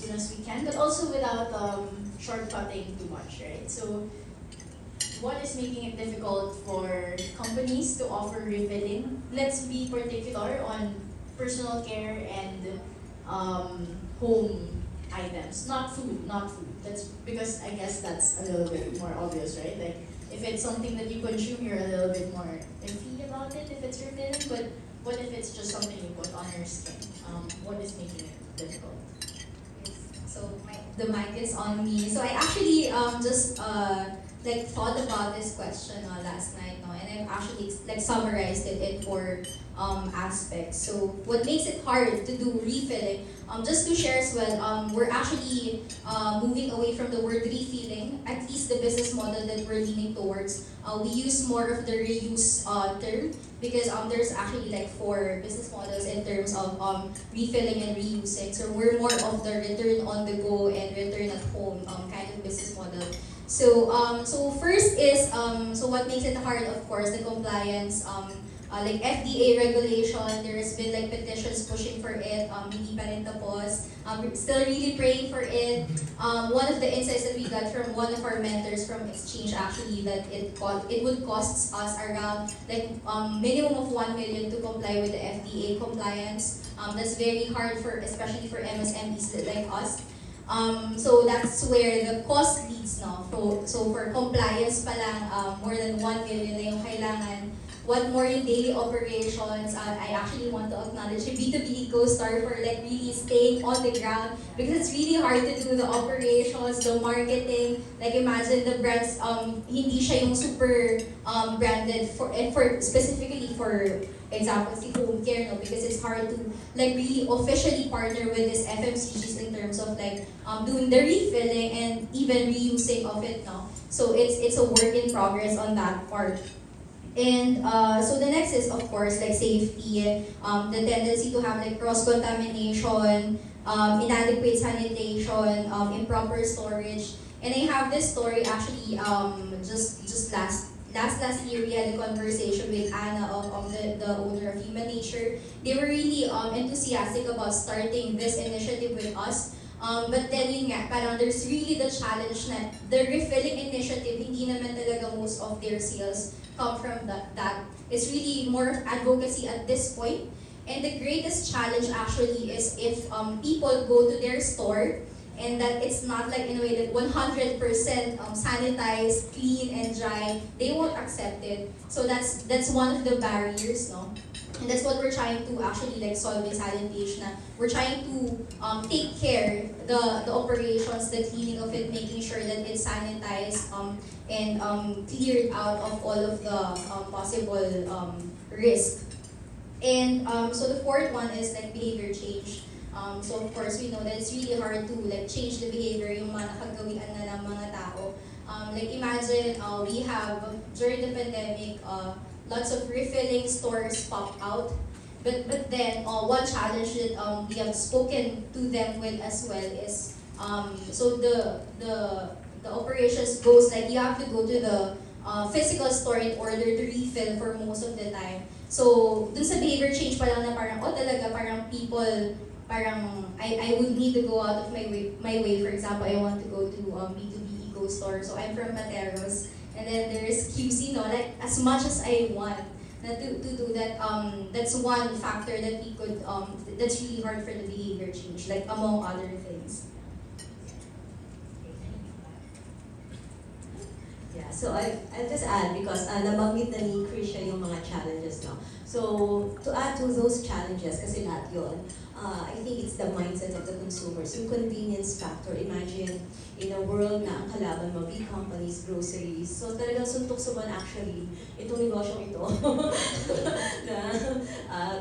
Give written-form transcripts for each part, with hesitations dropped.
soon as we can, but also without shortcutting too much, right? So what is making it difficult for companies to offer refilling? Let's be particular on personal care and home items, not food, not food. That's because I guess that's a little bit more obvious, right? Like if it's something that you consume, you're a little bit more iffy about it if it's refilling. But what if it's just something you put on your skin? What is making it difficult? So the mic is on me. So I actually just like thought about this question last night, no, and I've actually like summarized it in four aspects. So what makes it hard to do refilling? Just to share as well, we're actually moving away from the word refilling. At least the business model that we're leaning towards, we use more of the reuse term because there's actually like four business models in terms of refilling and reusing. So we're more of the return on the go and return at home kind of business model. So first is so what makes it hard, of course, the compliance. Like FDA regulation, there's been like petitions pushing for it, hindi pa rin tapos. We're still really praying for it. One of the insights that we got from one of our mentors from Exchange actually that it would cost us around like minimum of 1 million to comply with the FDA compliance. That's very hard for especially for MSMEs like us. So that's where the cost leads, no? So for compliance pa lang, more than 1 million na yung kailangan. What more in daily operations? I actually want to acknowledge B2B EcoStar for like really staying on the ground because it's really hard to do the operations, the marketing. Like imagine the brands, hindi siya yung super branded for specifically for example si home care, no, because it's hard to like really officially partner with this FMCGs in terms of like doing the refilling and even reusing of it, no. So it's a work in progress on that part. And so the next is of course like safety, the tendency to have like cross-contamination, inadequate sanitation, improper storage. And I have this story actually just last year we had a conversation with Anna of the owner of Human Nature. They were really enthusiastic about starting this initiative with us. But then yun nga, parang there's really the challenge na the refilling initiative, hindi naman talaga most of their sales come from that. It's really more of advocacy at this point. And the greatest challenge actually is if people go to their store and that it's not like in a way that 100% sanitized, clean, and dry, they won't accept it. So that's one of the barriers, no? And that's what we're trying to actually like solve in sanitation. We're trying to take care the operations, the cleaning of it, making sure that it's sanitized and cleared out of all of the possible risk. And so the fourth one is like behavior change. So of course we know that it's really hard to like change the behavior, yung mga nakagawian na ng mga tao. Like imagine we have during the pandemic lots of refilling stores pop out. But then one challenge that we have spoken to them with as well is so the operations goes like you have to go to the physical store in order to refill for most of the time. So dun sa behavior change pa lang na parang talaga parang people parang I would need to go out of my way. For example, I want to go to B2B EcoStore. So I'm from Materos. And then there's QC, no? Like as much as I want to do that, that's one factor that we could that's really hard for the behavior change, like among other things. Yeah, so I'll just add because nabanggit na ni Krisha yung mga challenges, no? So to add to those challenges, kasi lahat yun, I think it's the mindset of the consumers. Yung convenience factor, imagine in a world na ang kalaban mo, big companies, groceries. So talagang suntok sa buwan actually, itong negosyong ito. na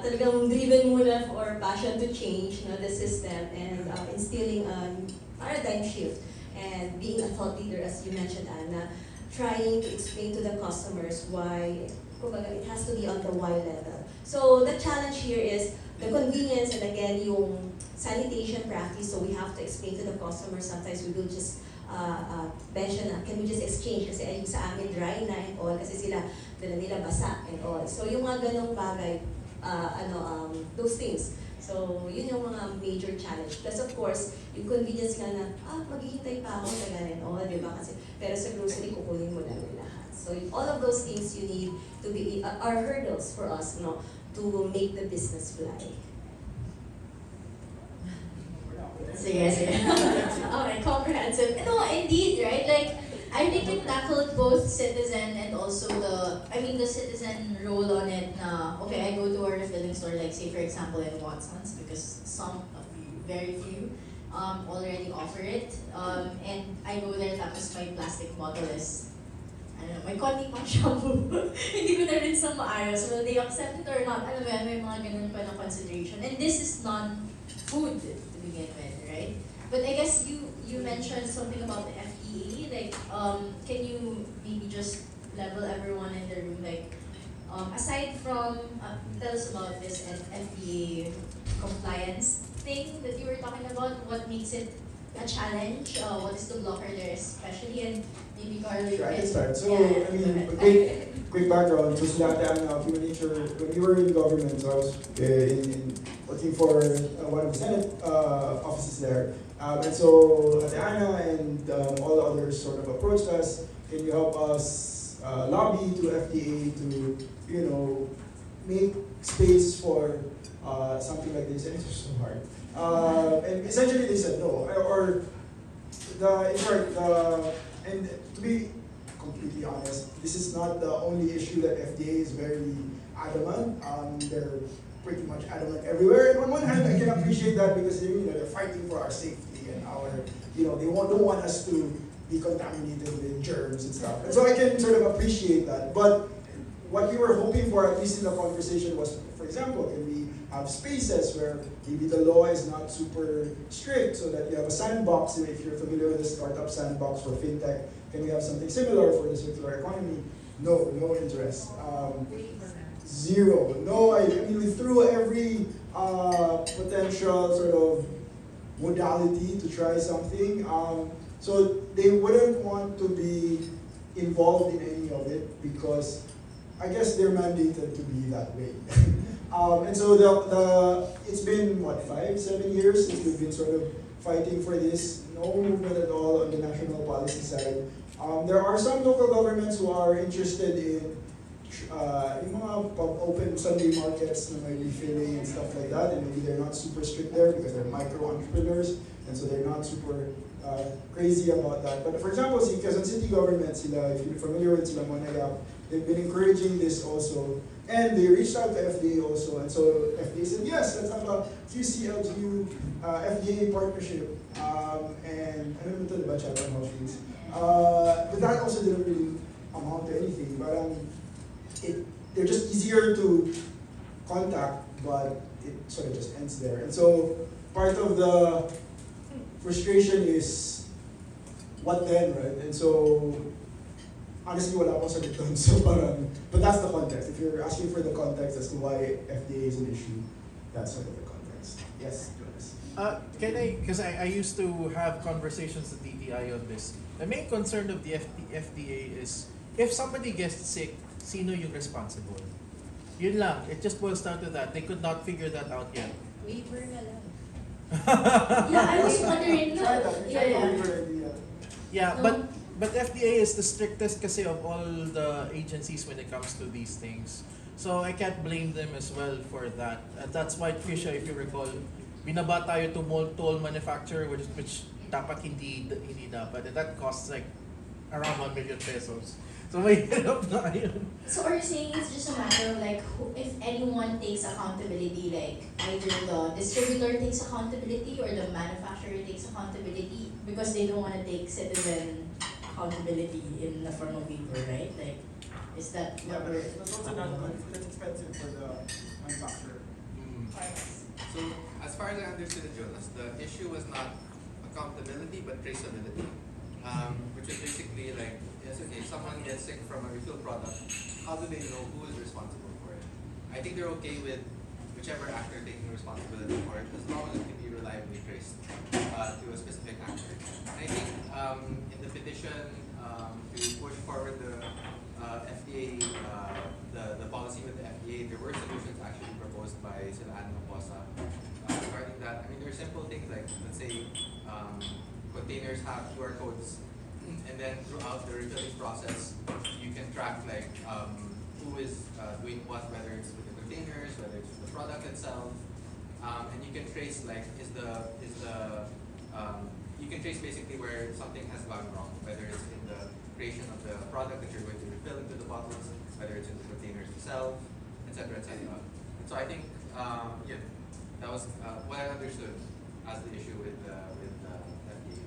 talagang driven muna for passion to change the system and instilling a paradigm shift and being a thought leader, as you mentioned, Anna, trying to explain to the customers why it has to be on the why level. So the challenge here is the convenience and again yung sanitation practice. So we have to explain to the customer. Sometimes we will just mention na, can we just exchange kasi ayun sa amin dry na and all kasi sila dala nila basa and all. So yung mga ganong bagay, those things. So, yun yung mga major challenge. Plus, of course, yung convenience nga na, maghihintay pa ako na ganun. Di ba? Kasi, pero sa grocery, kukunin mo lang yung lahat. So, all of those things you need to be, are hurdles for us, no, to make the business fly. Sige, sige. Okay, comprehensive. No, indeed, right? Like, I think it tackled both citizen and also the citizen role on it na, okay, I go to a refilling store, like say for example in Watson's, because some, very few, already offer it. And I go there, tapos my plastic bottle is, I don't know, may konti pang shampoo. Hindi ko na rin sa maayos. Will they accept it or not? Alam mo yan, may mga ganun pa na consideration. And this is non-food to begin with, right? But I guess you mentioned something about the FDA. Like, can you maybe just level everyone in the room? Like, aside from, tell us about this FDA compliance thing that you were talking about. What makes it a challenge? What is the blocker there especially? And maybe Carlo, you Sure, I can can start. So, yeah, I mean, go a ahead. quick background. So, sila Ate Ana, human nature, when we were in government, so I was working for one of the Senate offices there. And so, Ate Ana and all the others sort of approached us. Can you help us lobby to FDA to, make space for something like this? And it was so hard. And essentially, they said no. In short, and to be completely honest, this is not the only issue that FDA is very adamant. They're pretty much adamant everywhere. And on one hand, I can appreciate that because they're fighting for our safety and our, they don't want us to be contaminated with germs and stuff. And so I can sort of appreciate that. But what we were hoping for, at least in the conversation, was, for example, can we have spaces where maybe the law is not super strict, so that you have a sandbox. If you're familiar with the startup sandbox for fintech, can we have something similar for the circular economy? No interest. Zero. No, I mean, we threw every potential sort of modality to try something. So they wouldn't want to be involved in any of it because I guess they're mandated to be that way. And so it's been, 5-7 years since we've been sort of fighting for this. No movement at all on the national policy side. There are some local governments who are interested in yung mga open Sunday markets na may refilling and stuff like that, and maybe they're not super strict there because they're micro entrepreneurs, and so they're not super crazy about that. But for example, si Quezon City government, if you're familiar with sila Monayap, they've been encouraging this also, and they reached out to FDA also, and so FDA said yes, let's have a QCLGU FDA partnership, and I don't know the budget on how things, but that also didn't really amount to anything. But they're just easier to contact, but it sort of just ends there. And so part of the frustration is what then, right? And so honestly, wala akong sagot doon. So parang, but that's the context. If you're asking for the context as to why FDA is an issue, that's sort of the context. Yes, Jonas. Because I used to have conversations with DTI on this. The main concern of the FDA is if somebody gets sick, sino yung responsible? Yun lang. It just boils down to that. They could not figure that out yet. Waiver na lang. Yeah, I was wondering. Try that. Yeah, yeah. Yeah, No. but FDA is the strictest kasi of all the agencies when it comes to these things. So I can't blame them as well for that. That's why, Trisha, if you recall, binaba tayo to toll manufacturer which dapat hindi dapat. And that costs like around 1 million pesos. So may hirap na yun. So are you saying it's just a matter of like if anyone takes accountability, like either the distributor takes accountability or the manufacturer takes accountability because they don't want to take citizen accountability in the form of waiver, right? Like, is that Yeah, what but we're... it's also not it's expensive for the manufacturer. So, as far as I understood it, Jonas, the issue was not accountability but traceability, which is basically like, yes, okay, someone gets sick from a refill product, how do they know who is responsible for it? I think they're okay with whichever actor taking responsibility for it, as long as it can be reliably traced to a specific actor. And I think in the petition to push forward the FDA, the policy with the FDA, there were solutions actually proposed by Sila Ann Maposa regarding that, I mean, there are simple things like, let's say, containers have QR codes, and then throughout the refilling process, you can track like who is doing what, whether it's with the containers, whether it's with the product itself, and you can trace like you can trace basically where something has gone wrong, whether it's in the creation of the product that you're going to refill into the bottles, whether it's in the containers themselves, etc., etc. And so I think, yeah, that was what I understood as the issue with FDA.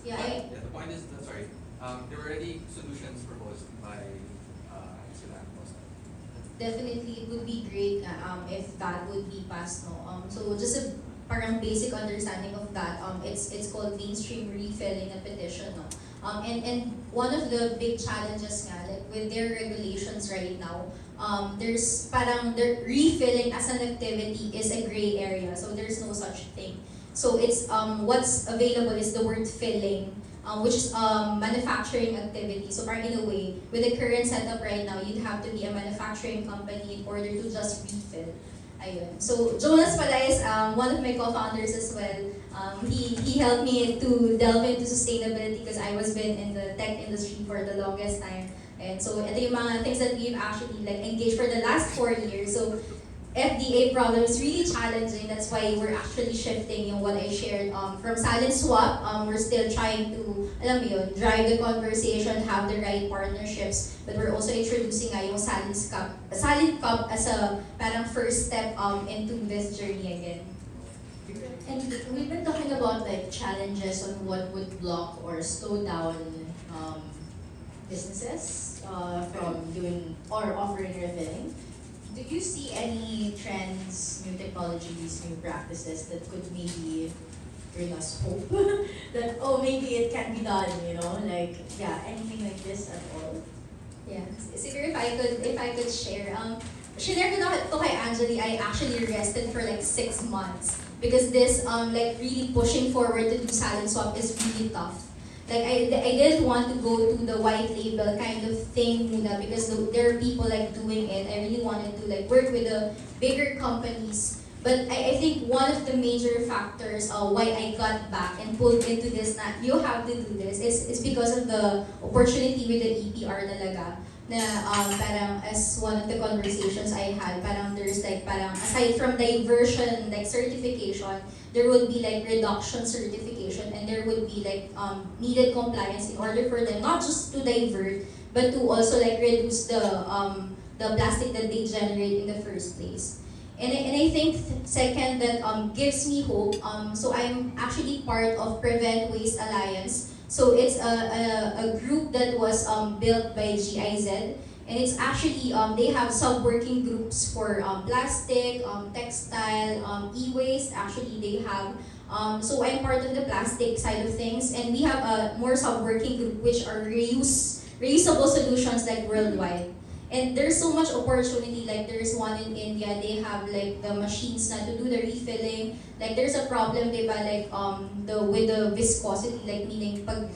Yeah, The point is that, sorry, there were already solutions proposed by Sila and Costa. definitely it would be great na, if that would be passed, no. So just a parang basic understanding of that, it's called mainstream refilling a petition, no. And one of the big challenges nga, like with their regulations right now, there's parang the refilling as an activity is a gray area, so there's no such thing. So it's what's available is the word filling, which is manufacturing activity. So parang in a way, with the current setup right now, you'd have to be a manufacturing company in order to just refill. Ayun. So Jonas pala is one of my co-founders as well. He helped me to delve into sustainability because I was been in the tech industry for the longest time. And so ito yung mga things that we've actually like engaged for the last 4 years. So FDA problem is really challenging. That's why we're actually shifting yung what I shared from Silent Swap. We're still trying to, alam mo yun, drive the conversation, have the right partnerships. But we're also introducing nga yung Silent Cup as a parang first step into this journey again. And we've been talking about like challenges on what would block or slow down businesses from doing or offering refilling. Do you see any trends, new technologies, new practices that could maybe bring us hope that oh maybe it can be done, you know, like yeah, anything like this at all? Yeah. Siguro if I could share, share ko na to kay Angeli, I actually rested for like 6 months because this like really pushing forward to do Silent Swap is really tough. Like I didn't want to go to the white label kind of thing muna because there are people like doing it. I really wanted to like work with the bigger companies. But I think one of the major factors why I got back and pulled into this na you have to do this is because of the opportunity with the EPR talaga. Na parang as one of the conversations I had, parang there's like parang aside from diversion like certification, there would be like reduction certification and there would be like needed compliance in order for them not just to divert but to also like reduce the plastic that they generate in the first place. And I think second that gives me hope. So I'm actually part of Prevent Waste Alliance. So it's a group that was built by GIZ, and it's actually they have sub-working groups for plastic, textile, e-waste. Actually, they have. So I'm part of the plastic side of things, and we have a more sub-working group which are reusable solutions like worldwide. And there's so much opportunity, like there's one in India, they have like the machines na to do the refilling. Like there's a problem, diba, like with the viscosity, like meaning pag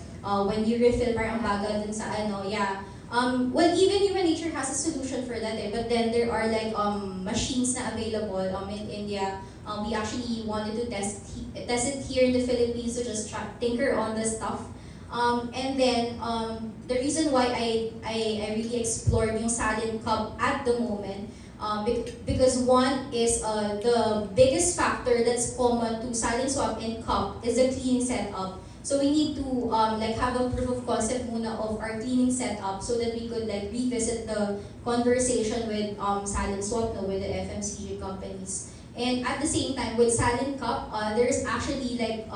when you refill parang bagal dun sa ano, yeah. Well, even human nature has a solution for that, but then there are like machines na available in India. We actually wanted to test it here in the Philippines to just tinker on the stuff. And then the reason why I really explored yung Silent Cup at the moment, because one is the biggest factor that's common to Silent Swap and Cup is the cleaning setup. So we need to like have a proof of concept muna of our cleaning setup so that we could like revisit the conversation with Silent Swap, no, with the FMCG companies. And at the same time with Silent Cup, there's actually like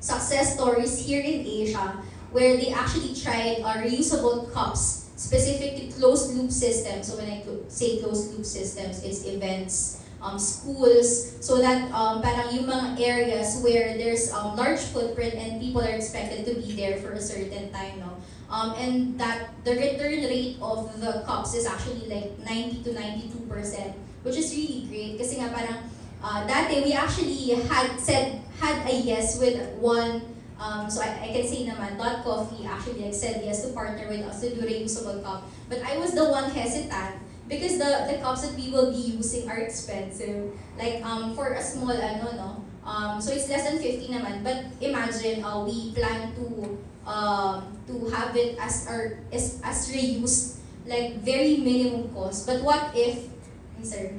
success stories here in Asia where they actually tried reusable cups specific to closed loop systems. So when I say closed loop systems, it's events, schools, so that parang yung mga areas where there's large footprint and people are expected to be there for a certain time, no? And that the return rate of the cups is actually like 90 to 92%, which is really great kasi nga parang dati we actually had a yes with one, so I can say naman, Dot Coffee actually like said yes to partner with us to do reusable cup. But I was the one hesitant because the cups that we will be using are expensive. Like for a small so it's less than 50 naman. But imagine we plan to have it as reused, like very minimum cost. But what if Sir.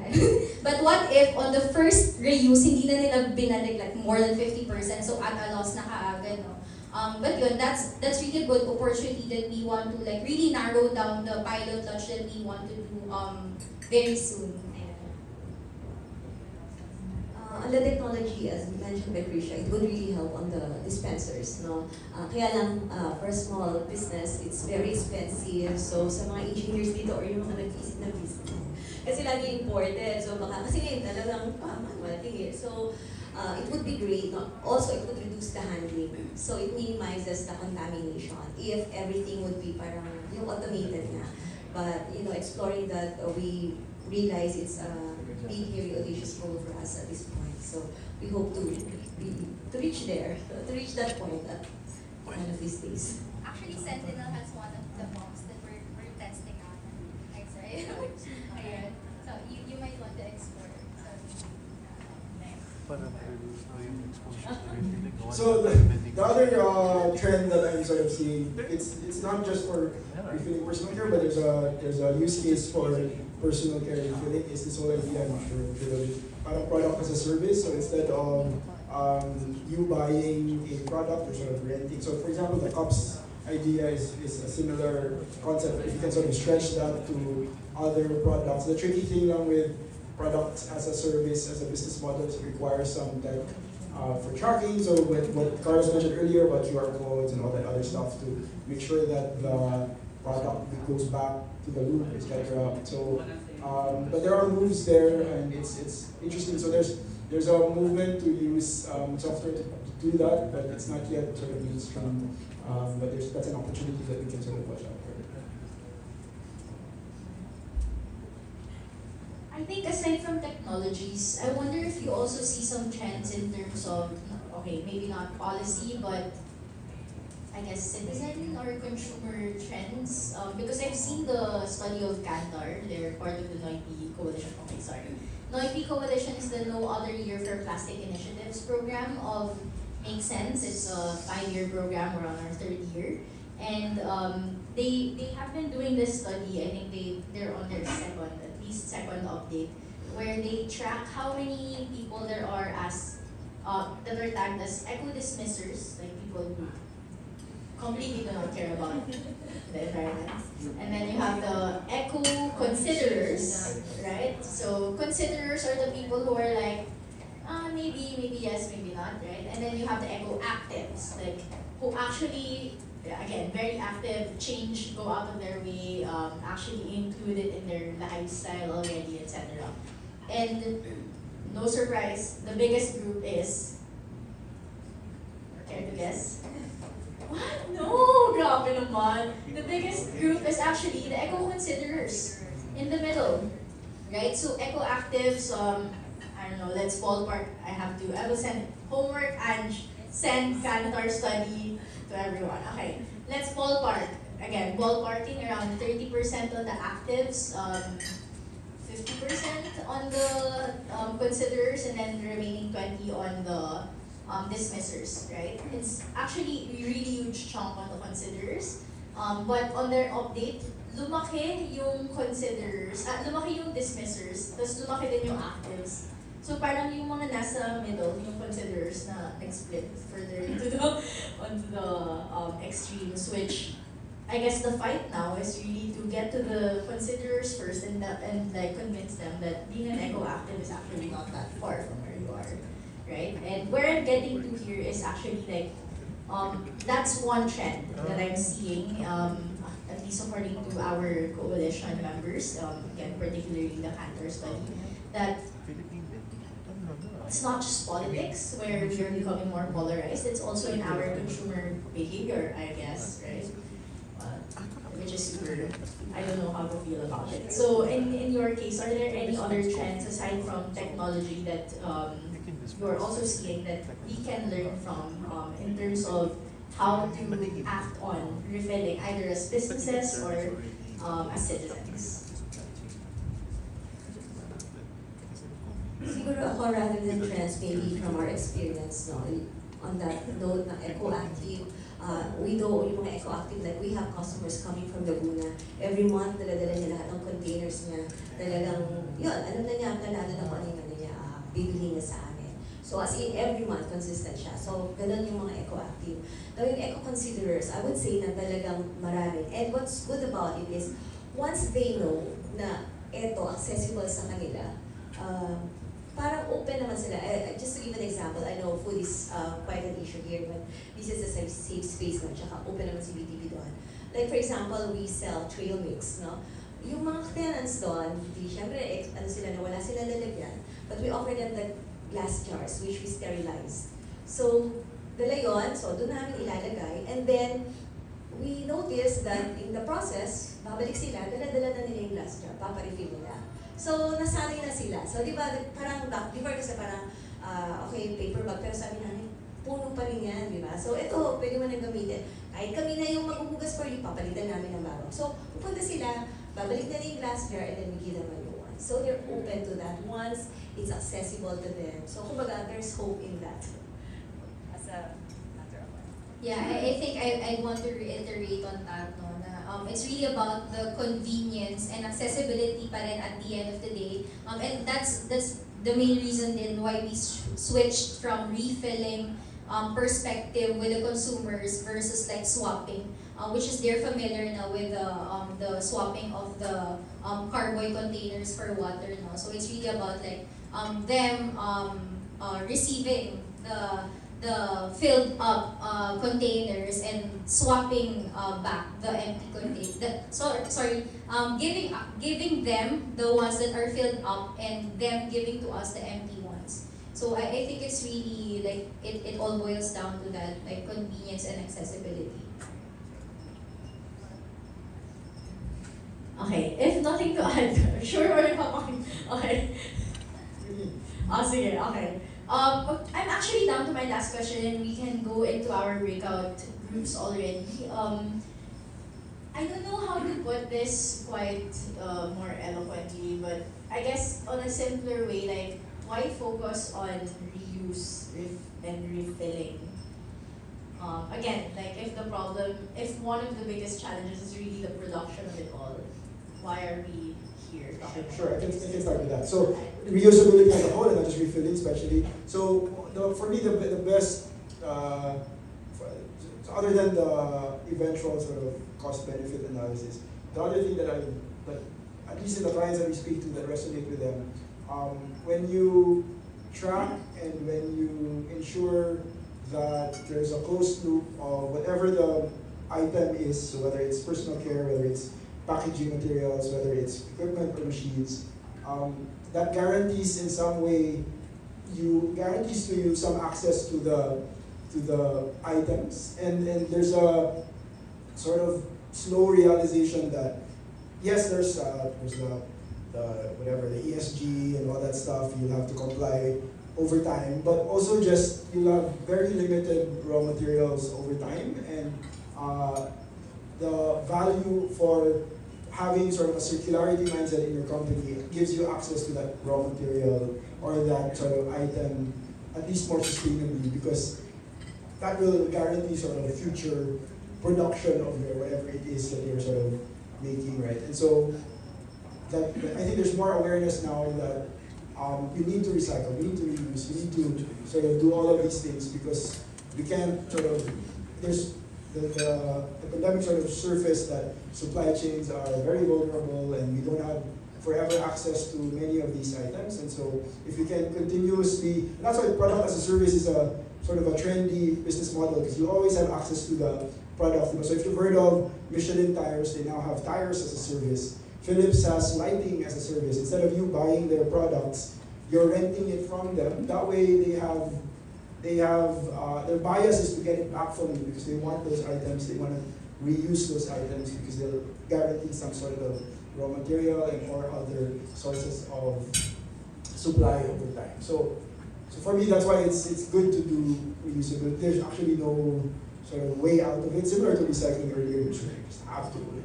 But what if on the first reuse, hindi na nila binalik like more than 50%, so at a loss na kaagad, no? But yun, that's really a good opportunity that we want to like really narrow down the pilot launch that we want to do very soon. On the technology, as mentioned by Krisha, it would really help on the dispensers, no? Kaya lang, for a small business, it's very expensive. So, sa mga engineers dito or yung mga nag-isip ng business, kasi lagi imported. So, baka, kasi ngayon talagang manual thing. So, it would be great. No? Also, it would reduce the handling. So, it minimizes the contamination if everything would be parang yung automated na. But, exploring that, we realize it's a big, very audacious goal for us at this point. So, we hope to reach there, to reach that point at one of these days. Actually, Sentinel has one of the bombs that we're testing out. Right? Ayan. So, you might want to explore. So the other trend that I'm sort of seeing, it's not just for refilling personal care, but there's a use case for personal care refilling. Is this whole idea, I'm sure, parang product as a service. So instead of you buying a product, you're sort of renting. So for example, the cups idea is a similar concept. If you can sort of stretch that to other products. The tricky thing now with products as a service, as a business model, is it requires some tech for tracking. So what Carlos mentioned earlier about QR codes and all that other stuff to make sure that the product goes back to the loop, etc. So, but there are moves there, and it's interesting. So there's a movement to use software to do that, but it's not yet sort of mainstream. But that's an opportunity that we can sort of watch out for. I think aside from technologies, I wonder if you also see some trends in terms of, okay, maybe not policy, but I guess citizen or consumer trends. Because I've seen the study of Kantar, they're part of the NOIPI Coalition. Okay, sorry. NOIPI Coalition is the No Other Year for Plastic Initiatives program of Make Sense. It's a 5-year program, we're on our 3rd year. And they have been doing this study, I think they're on their second update, where they track how many people there are as that are tagged as eco-dismissers, like people who completely do not care about the environment. And then you have the eco-considerers, right? So considerers are the people who are like, maybe yes, maybe not, right? And then you have the eco-actives, like who actually, again, very active, change, go out of their way, actually include it in their lifestyle already, etc. And no surprise, the biggest group is, care to guess? What? No, grabe naman. The biggest group is actually the eco-considerers in the middle, right? So eco-actives, I don't know, let's ballpark. I will send homework and send Kantar study to everyone. Okay, let's ballpark. Again, ballparking around 30% on the actives, 50% on the considerers, and then the remaining 20 on the dismissers, right? It's actually a really huge chunk on the considerers. But on their update, lumaki yung considerers, lumaki yung dismissers, tapos lumaki din yung actives. So parang yung mga nasa middle, yung considerers na nag-split further onto the extremes, which I guess the fight now is really to get to the considerers first and like convince them that being an eco-active is actually not that far from where you are, right? And where I'm getting to here is actually like, that's one trend that I'm seeing, at least according to our coalition members, again, particularly the Kantar study, that it's not just politics where we're becoming more polarized, it's also in our consumer behavior, I guess, right? Which is super, I don't know how to feel about it. So in your case, are there any other trends aside from technology that you're also seeing that we can learn from in terms of how to act on refilling either as businesses or as citizens? ako rather than trends, maybe from our experience, no, on that note na eco-active, we know yung mga eco-active, like we have customers coming from Laguna. Every month, dala-dala niya lahat ng containers niya. Talagang, yun, alam na niya, planado na kung ano yung ano niya, bibili niya sa amin. So as in, every month, consistent siya. So, ganun yung mga eco-active. Now, yung eco-considerers, I would say na talagang marami. And what's good about it is, once they know na eto, accessible sa kanila, parang open naman sila. Just to give an example, I know food is quite an issue here, but this is a safe space na, tsaka open naman si BTV doon. Like for example, we sell trail mix, no? Yung mga tenants doon, di syempre, ano sila na wala sila lalagyan, but we offer them the glass jars, which we sterilize. So, dala yun, so doon namin ilalagay, and then, we noticed that in the process, babalik sila, dala-dala na nila yung glass jar, paparefill nila. So, nasanay na sila. So, di ba, parang before kasi parang, okay, paper bag, pero sabi namin, puno pa rin yan, di ba? So, ito, pwede mo na gamitin. Kahit kami na yung maghuhugas for you, papalitan namin ng bago. So, pupunta sila, babalik na yung glass jar, and then we give them a new one. So, they're open to that once it's accessible to them. So, kumbaga, there's hope in that. As a matter of fact. Yeah, I think I want to reiterate on that, no, na it's really about the convenience and accessibility pa rin at the end of the day. And that's the main reason then why we switched from refilling perspective with the consumers versus like swapping, which is they're familiar now with the swapping of the carboy containers for water, no. So it's really about like them receiving the filled up containers and swapping back the empty containers. Giving them the ones that are filled up and them giving to us the empty ones. So I think it's really like it all boils down to that, like convenience and accessibility. Okay, if nothing to add, sure we're papakin. Okay. Sige, okay. I'm actually down to my last question and we can go into our breakout groups already. I don't know how to put this quite more eloquently, but I guess on a simpler way, like why focus on reuse and refilling? Again, like if one of the biggest challenges is really the production of it all, why are we here talking about Sure, I can this? start with that. So, reusability as a whole, and not just refilling, especially. So, for me, the best, other than the eventual sort of cost-benefit analysis, the other thing that at least in the clients that we speak to that resonate with them, when you track and when you ensure that there's a closed loop of whatever the item is, so whether it's personal care, whether it's packaging materials, whether it's equipment or machines, that guarantees in some way, guarantees to you some access to the items, and there's a sort of slow realization that yes, there's the ESG and all that stuff, you'll have to comply over time, but also just you'll have very limited raw materials over time, and the value for having sort of a circularity mindset in your company gives you access to that raw material or that sort of item at least more sustainably, because that will guarantee sort of future production of your whatever it is that you're sort of making, right? And so that I think there's more awareness now that you need to recycle, you need to reuse, you need to sort of do all of these things, because we can't sort of, there's the pandemic sort of surfaced that supply chains are very vulnerable and we don't have forever access to many of these items. And so if we can continuously, and that's why product as a service is a sort of a trendy business model, because you always have access to the product. So if you've heard of Michelin tires, they now have tires as a service. Philips has lighting as a service. Instead of you buying their products, you're renting it from them. That way they have their bias is to get it back from you, because they want those items, they want to reuse those items because they'll guarantee some sort of raw material and or other sources of supply over time. So for me, that's why it's good to do reusability. There's actually no sort of way out of it, similar to recycling earlier, which you just have to do it.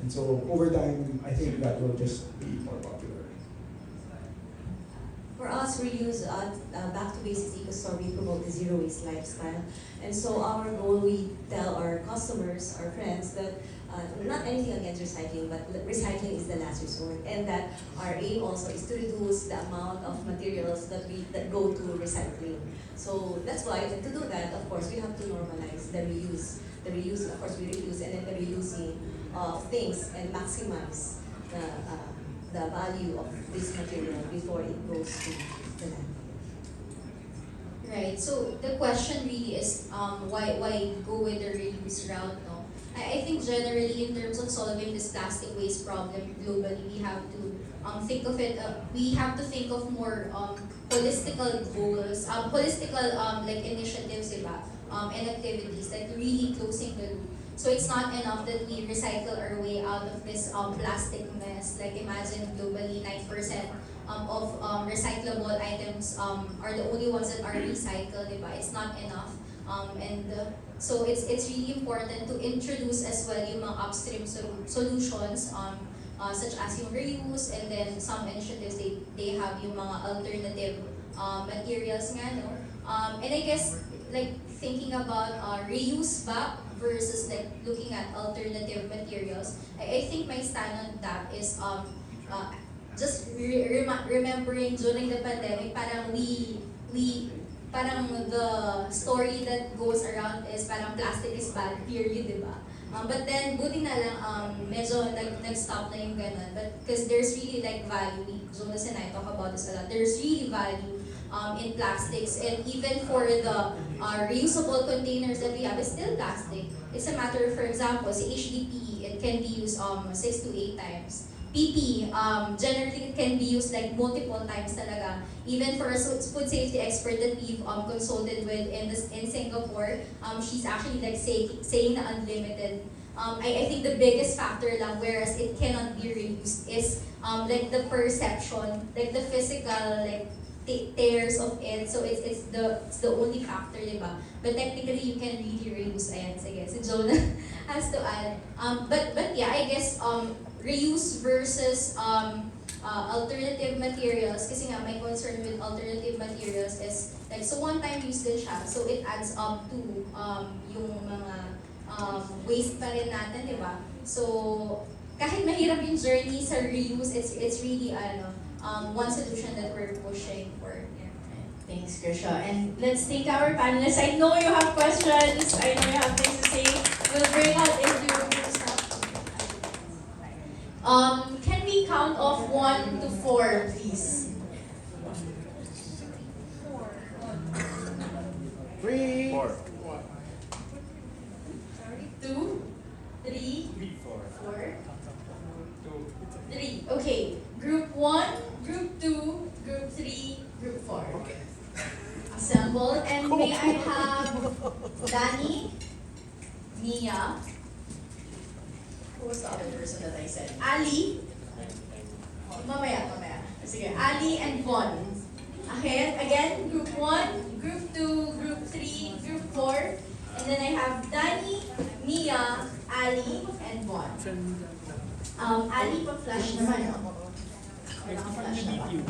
And so over time, I think that will just be more popular. For us, reuse, back to basics EcoStore, we promote the zero waste lifestyle. And so our goal, we tell our customers, our friends, that not anything against recycling, but recycling is the last resort. And that our aim also is to reduce the amount of materials that go to recycling. So that's why, to do that, of course, we have to normalize the reuse. The reuse, of course, we reuse, and then the reusing of things and maximize the value of this material before it goes to the land. Right. So the question really is why go with the reuse route, no? I think generally in terms of solving this plastic waste problem globally, we have to think of it. We have to think of more holistical goals, holistical like initiatives, diba? And activities like really closing the loop. So it's not enough that we recycle our way out of this plastic mess. Like imagine globally 9% of recyclable items are the only ones that are recycled, diba? It's not enough. So it's really important to introduce as well yung mga upstream solutions such as yung reuse, and then some initiatives they have yung mga alternative materials nga, no? And I guess like thinking about reuse back versus like looking at alternative materials, I think my stand on that is just remembering during the pandemic, parang parang the story that goes around is parang plastic is bad, period, di ba? But then, buti na lang, medyo nag-stop na yung ganun. But, because there's really like value, Jonas and I talk about this a lot, there's really value in plastics, and even for the reusable containers that we have, it's still plastic. It's a matter, for example, sa HDPE, it can be used 6 to 8 times. PP, generally it can be used like multiple times talaga. Even for a food safety expert that we've consulted with in Singapore, she's actually like saying na unlimited. I think the biggest factor lang, whereas it cannot be reused, is like the perception, like the physical like tears of it. So it's the only factor, diba? But technically you can really reuse. Ayan, sige, si Jonah has to add. But yeah, I guess reuse versus alternative materials, kasi nga my concern with alternative materials is like, so one time use din siya, so it adds up to yung mga waste pa rin natin, di ba? So kahit mahirap yung journey sa reuse, it's really one solution that we're pushing for. Yeah. Thanks, Krisha. And let's thank our panelists. I know you have questions. I know you have things to say. We'll bring out into your stuff. Can we count off 1 to 4, please? 3, 4. 2, 3, 4. 3. Okay. Group 1, Group 2, Group 3, Group 4. Okay. Assemble. And may I have Danny, Mia, who was the other person that I said? Ali. Mamaya. Sige, Ali and Von. Okay, again, Group 1, Group 2, Group 3, Group 4. And then I have Danny, Mia, Ali, and Von. Ali, pa-flash naman. Wala kang flash naman.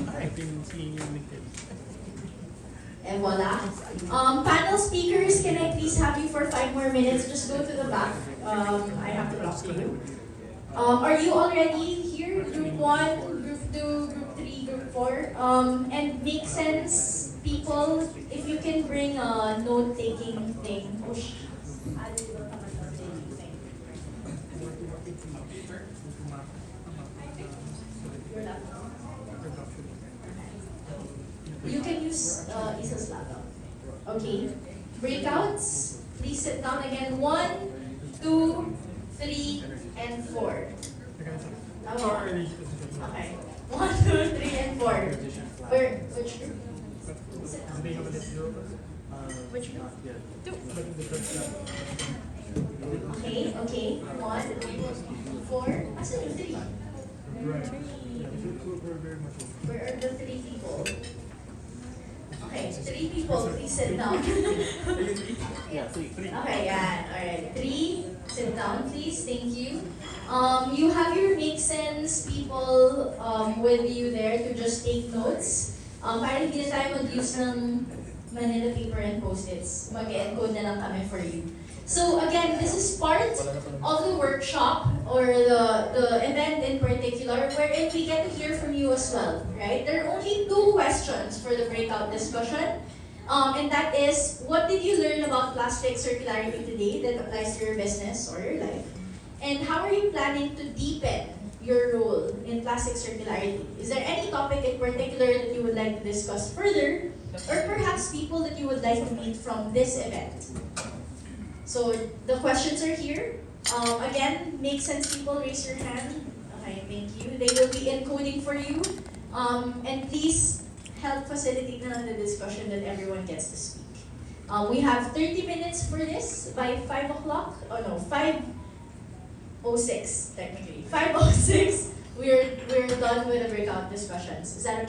And voila. Panel speakers, can I please have you for 5 more minutes? Just go to the back. I have to talk to you. Are you already here? Group 1, Group 2, Group 3, Group 4? And make sense, people, if you can bring a note-taking thing. You can use Isa's laptop. Okay. Breakouts. Please sit down again. 1, 2, 3, and 4. Okay. 1, 2, 3, and 4. Which group? Which group? 2. Okay. 1, 4. Asan yung 3? Where are the 3 people? Okay, 3 people, please sit down. Yeah, 3. Okay, yeah, alright. 3, sit down please, thank you. You have your Make Sense people with you there to just take notes. Para hindi na tayo mag-use ng Manila paper and Post-its, mag-encode na lang kami for you. So again, this is part of the workshop or the event in particular wherein we get to hear from you as well, right? There are only 2 questions for the breakout discussion. And that is, what did you learn about plastic circularity today that applies to your business or your life? And how are you planning to deepen your role in plastic circularity? Is there any topic in particular that you would like to discuss further? Or perhaps people that you would like to meet from this event? So the questions are here. Again, make sense people, raise your hand. Okay, thank you. They will be encoding for you. And please help facilitate na lang the discussion that everyone gets to speak. We have 30 minutes for this by 5 o'clock. Oh no, 5:06 technically. 5:06, we're done with the breakout discussions. Is that okay?